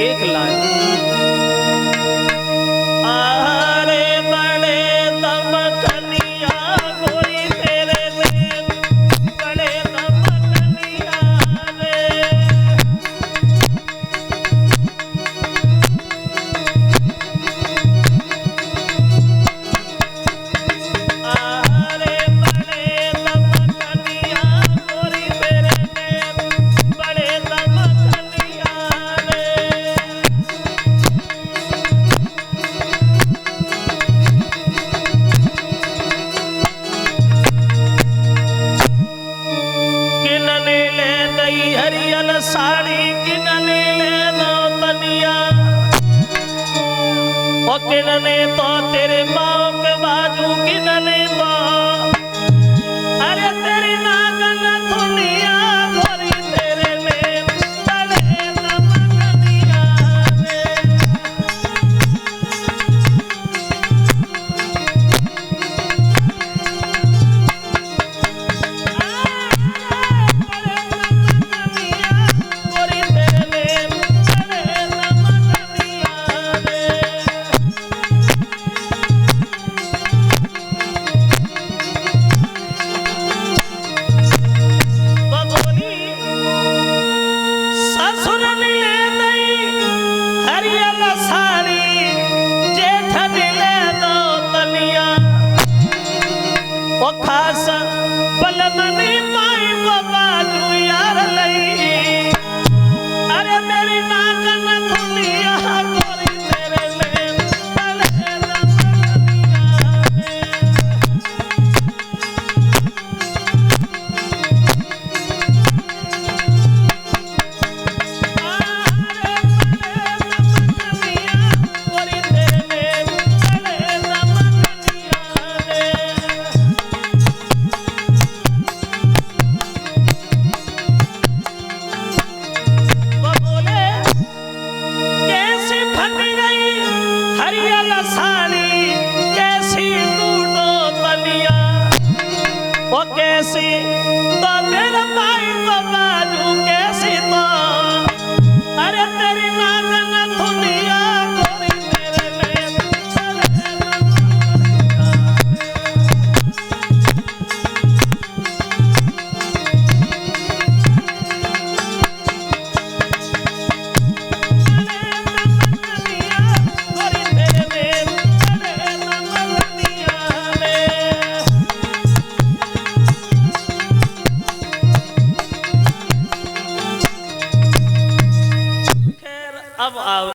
एक लाइन आरे बड़े दमकनिया गोरी तेरे में बड़े दमकनिया रे आरे बड़े दमकनिया गोरी तेरे में बड़े दमकनिया रे किनने ले दई हरियल साड़ी किनने ले दो तनिया ओ किनने तो तेरे माँ के बाजू किनने तो अरे तेरी नागन दुनिया गोरी तेरे में बड़े दमकनिया रे गोरी तेरे में बड़े दमकनिया रे बबोली ससुर मिले नहीं हरियल साड़ी जेठ मिले दो तनिया ओ खास बलमनी माई बाजू यार लई अरे मेरी नागन दुनिया गोरी तेरे में बड़े दमकनिया रे गोरी तेरे में बड़े दमकनिया रे वो बोले कैसी फट गई हरियल साड़ी कैसी टूटो तनिया वो कैसी तो मेरा भाई बाजू कैसी तो अरे तेरी नागन दुनिया गोरी तेरे में बड़े दमकनिया गोरी तेरे में बड़े दमकनिया रे खैर अब आओ